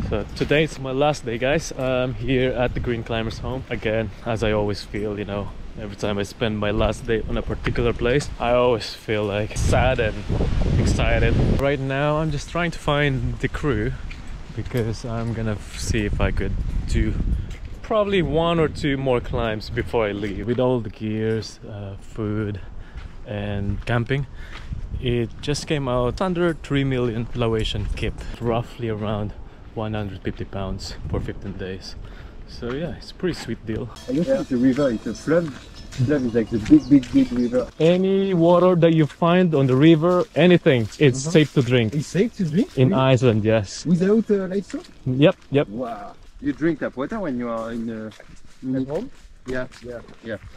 So today's my last day, guys. I'm here at the Green Climbers home again, as I always feel, you know, every time I spend my last day on a particular place, I always feel like sad and excited. Right now I'm just trying to find the crew because I'm gonna see if I could do probably 1 or 2 more climbs before I leave. With all the gears, food and camping, it just came out under 3 million Laotian kip, roughly around 150 pounds for 15 days. So yeah, it's a pretty sweet deal. I don't think it's a river, it's a flood. Flood is like the big river. Any water that you find on the river, anything, it's safe to drink. It's safe to drink? In Iceland, yes. Without light soap? Yep. Wow. You drink tap water when you are in at home? Yeah.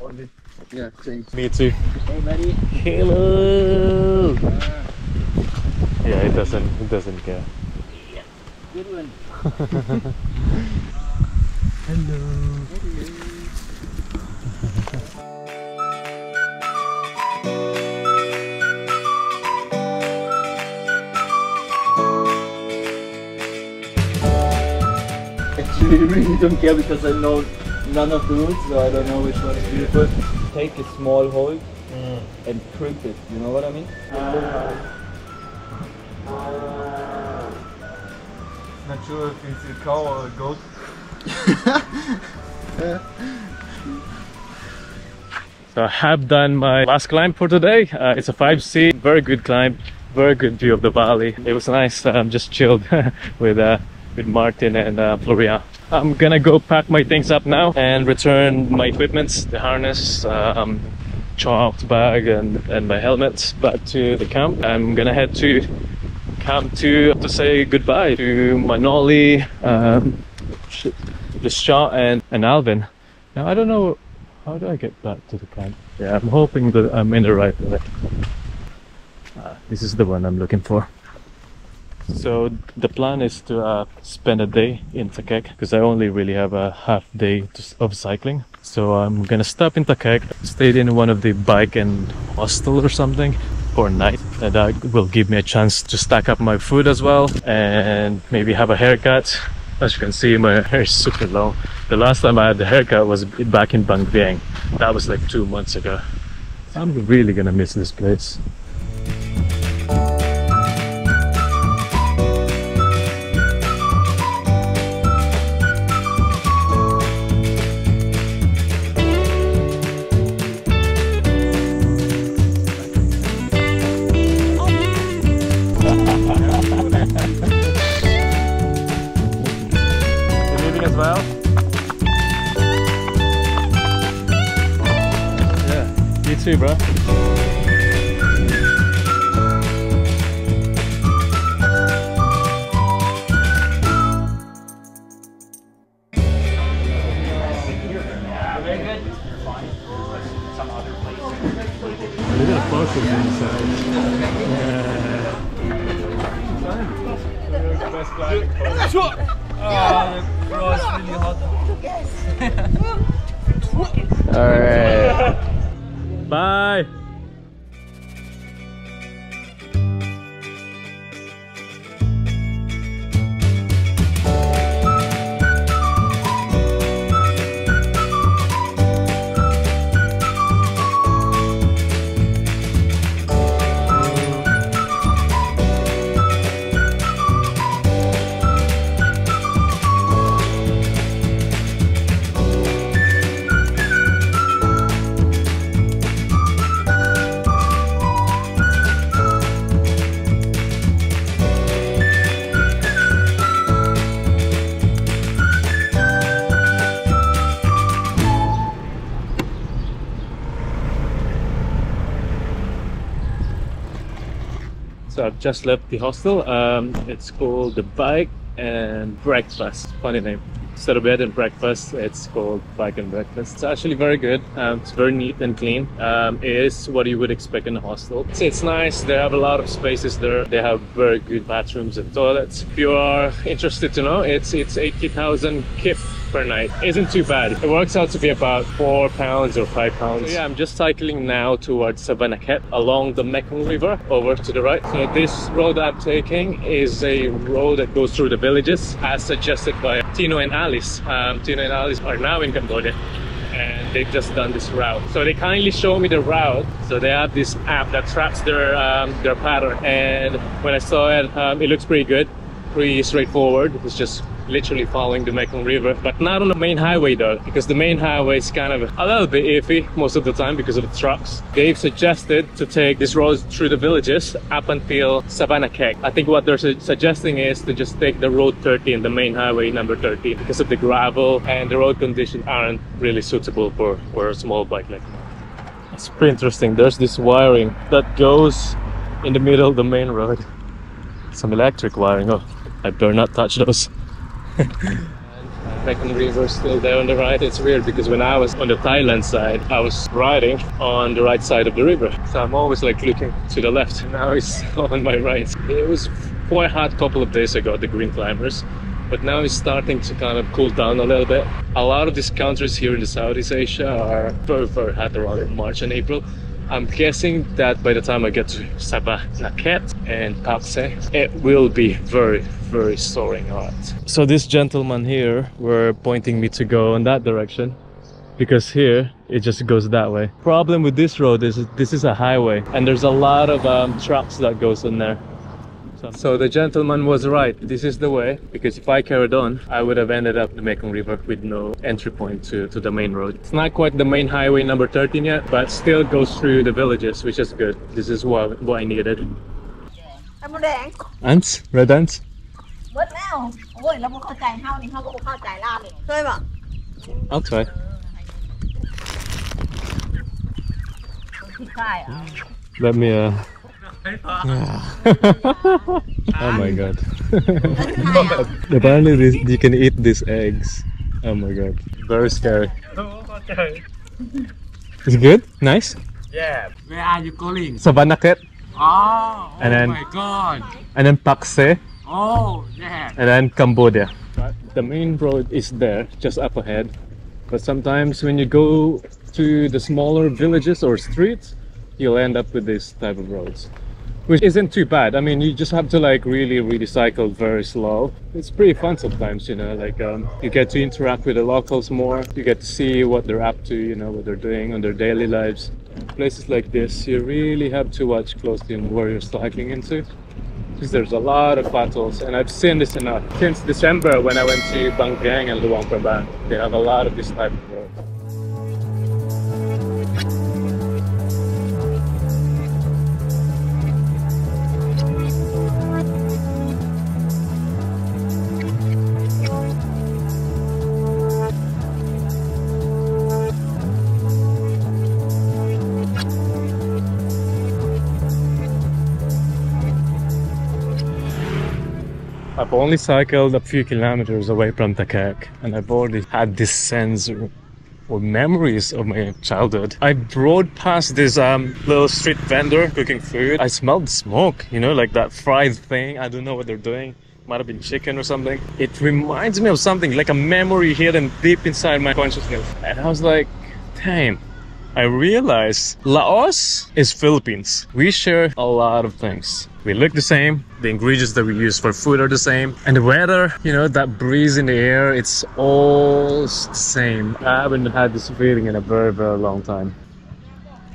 Only. Yeah, same. Me too. Hey buddy. Hello. Yeah, it doesn't care. Yeah. Good one. Hello. Actually, really don't care because I know none of the routes, so I don't know which one is beautiful. Take a small hole and crimp it, you know what I mean? Not sure if it's a cow or a goat. So I have done my last climb for today. It's a 5C, very good climb, very good view of the valley. It was nice, just chilled with Martin and Florian. I'm gonna go pack my things up now and return my equipments, the harness, chalk bag and my helmet back to the camp. I'm gonna head to camp to say goodbye to Manoli, Lisha and Alvin. Now I don't know, how do I get back to the camp? Yeah, I'm hoping that I'm in the right way. This is the one I'm looking for. So the plan is to spend a day in Thakhek because I only really have a half day of cycling. So I'm gonna stop in Thakhek, stay in one of the bike and hostel or something for a night, and that will give me a chance to stack up my food as well and maybe have a haircut. As you can see, my hair is super long. The last time I had the haircut was back in Bang Vieng. That was like 2 months ago. I'm really gonna miss this place. Well, yeah, you too, bro. Very good. Some other places. Look at the photos inside. Best climbing photo. Bro, it's really hot. Alright. Bye. So I've just left the hostel. It's called the Bike and Breakfast. Funny name. Instead of bed and breakfast, it's called Bike and Breakfast. It's actually very good. It's very neat and clean. It is what you would expect in a hostel. It's nice. They have a lot of spaces there. They have very good bathrooms and toilets. If you are interested to know, it's 80,000 kip per night. Isn't too bad. It works out to be about £4 or £5. So yeah, I'm just cycling now towards Savannakhet along the Mekong River over to the right. So this road I'm taking is a road that goes through the villages as suggested by Tino and Alice. Tino and Alice are now in Cambodia and they've just done this route. So they kindly show me the route. So they have this app that tracks their pattern, and when I saw it, it looks pretty good, pretty straightforward. It's just literally following the Mekong River, but not on the main highway though, because the main highway is kind of a little bit iffy most of the time because of the trucks. They've suggested to take this road through the villages up until Savannakhet. I think what they're suggesting is to just take the road 13, the main highway number 13, because of the gravel and the road conditions aren't really suitable for a small bike like mine. It's pretty interesting. There's this wiring that goes in the middle of the main road. Some electric wiring. Oh, I better not touch those. Mekong River is still there on the right. It's weird because when I was on the Thailand side, I was riding on the right side of the river. So I'm always like looking to the left. Now it's on my right. It was quite hot a couple of days ago, the green climbers, but now it's starting to kind of cool down a little bit. A lot of these countries here in the Southeast Asia are very, very hot around in March and April. I'm guessing that by the time I get to Savannakhet and Thakhek, it will be very, very soaring hot. So this gentleman here were pointing me to go in that direction because here it just goes that way. Problem with this road is this is a highway and there's a lot of trucks that goes in there. So the gentleman was right. This is the way, because if I carried on, I would have ended up the Mekong River with no entry point to the main road. It's not quite the main highway number 13 yet, but still goes through the villages, which is good. This is what I needed. Ants? Red ants? I'll try. Let me oh my god. Apparently you can eat these eggs. Oh my god. Very scary. Is it good? Nice? Yeah. Where are you going? Savannakhet. Oh, And then, my god. And then Thakhek. Oh, yeah. And then Cambodia. The main road is there, just up ahead. But sometimes when you go to the smaller villages or streets, you'll end up with this type of roads, which isn't too bad. I mean, you just have to like really cycle very slow. It's pretty fun sometimes, you know, like you get to interact with the locals more. You get to see what they're up to, you know, what they're doing on their daily lives. Places like this, you really have to watch closely on where you're cycling into, because there's a lot of potholes, and I've seen this enough. Since December when I went to Bang Vieng and Luang Prabang, they have a lot of this type of road. I've only cycled a few kilometers away from Thakhek, and I've already had this sense or memories of my childhood. I rode past this little street vendor cooking food. I smelled smoke, you know, like that fried thing. I don't know what they're doing. Might have been chicken or something. It reminds me of something, like a memory hidden deep inside my consciousness. And I was like, damn. I realized Laos is Philippines. We share a lot of things. We look the same, the ingredients that we use for food are the same, and the weather, you know, that breeze in the air, it's all the same. I haven't had this feeling in a very long time.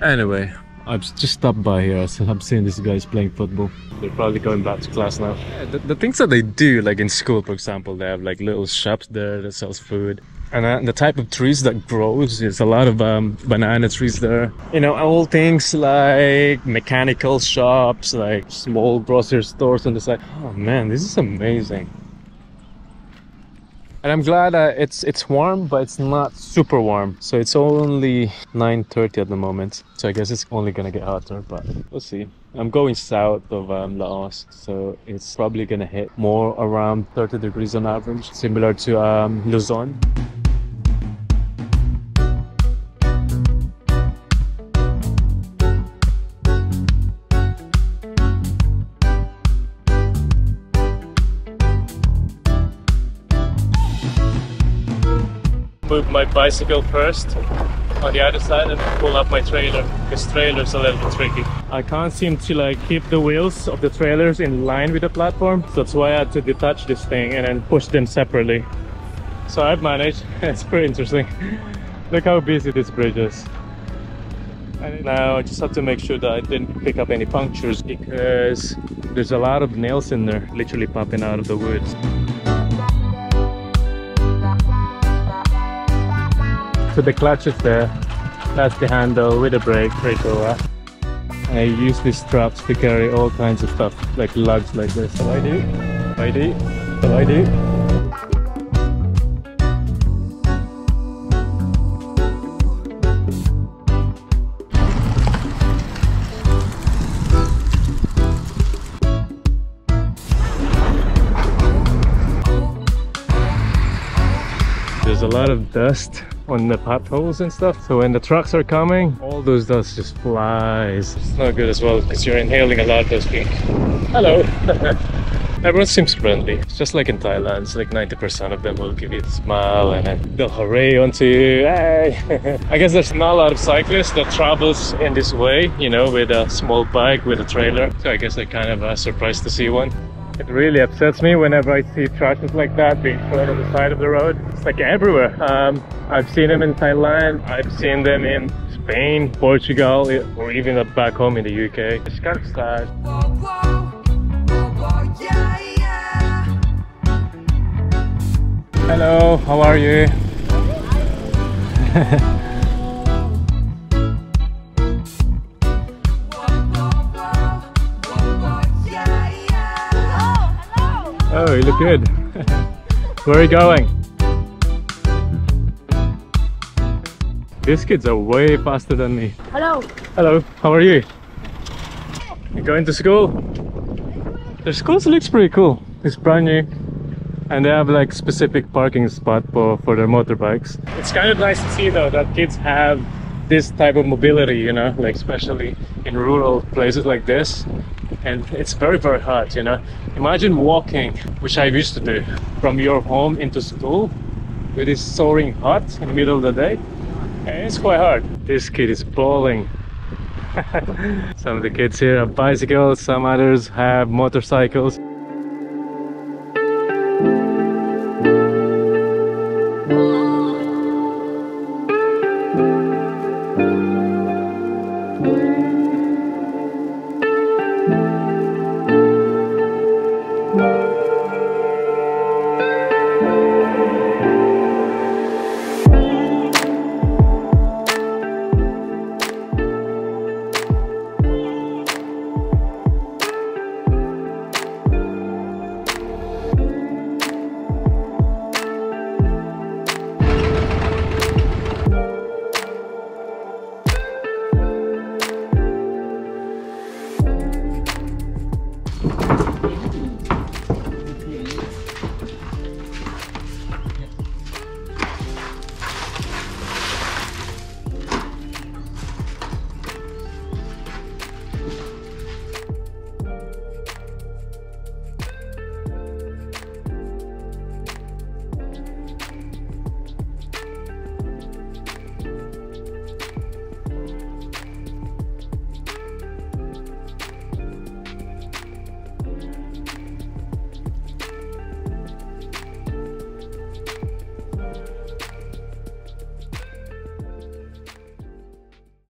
Anyway, I've just stopped by here, so I'm seeing these guys playing football. They're probably going back to class now. The things that they do, like in school, for example, they have like little shops there that sells food. And the type of trees that grows is a lot of banana trees there. You know, all things like mechanical shops, like small grocery stores on the side. Oh man, this is amazing. And I'm glad it's warm, but it's not super warm. So it's only 9:30 at the moment. So I guess it's only gonna get hotter, but we'll see. I'm going south of Laos, so it's probably gonna hit more around 30 degrees on average, similar to Luzon. move my bicycle first on the other side and pull up my trailer, because trailer's a little bit tricky. I can't seem to like keep the wheels of the trailers in line with the platform, so that's why I had to detach this thing and then push them separately. So I've managed. It's pretty interesting. Look how busy this bridge is. And now I just have to make sure that I didn't pick up any punctures, because there's a lot of nails in there literally popping out of the woods. So the clutch is there, that's the handle with the brake over. I use these straps to carry all kinds of stuff, like lugs like this. So I do. There's a lot of dust on the potholes and stuff, so when the trucks are coming, all those dust just flies. It's not good as well, because you're inhaling a lot of those things. Hello! Everyone seems friendly. It's just like in Thailand, it's like 90% of them will give you a smile and then they'll hooray onto you. Hey! I guess there's not a lot of cyclists that travels in this way, you know, with a small bike, with a trailer. So I guess I'm kind of surprised to see one. It really upsets me whenever I see tractors like that being thrown on the side of the road. It's like everywhere. I've seen them in Thailand, I've seen them in Spain, Portugal, or even back home in the UK. It's kind of sad. Hello, how are you? Oh, you look good. Where are you going? These kids are way faster than me. Hello. Hello, how are you? You going to school? The school looks pretty cool. It's brand new. And they have like specific parking spot for their motorbikes. It's kind of nice to see though that kids have this type of mobility, you know, like especially in rural places like this. And it's very, very hot, you know. Imagine walking, which I used to do, from your home into school with this soaring hot in the middle of the day. And it's quite hard. This kid is bawling. Some of the kids here have bicycles, some others have motorcycles.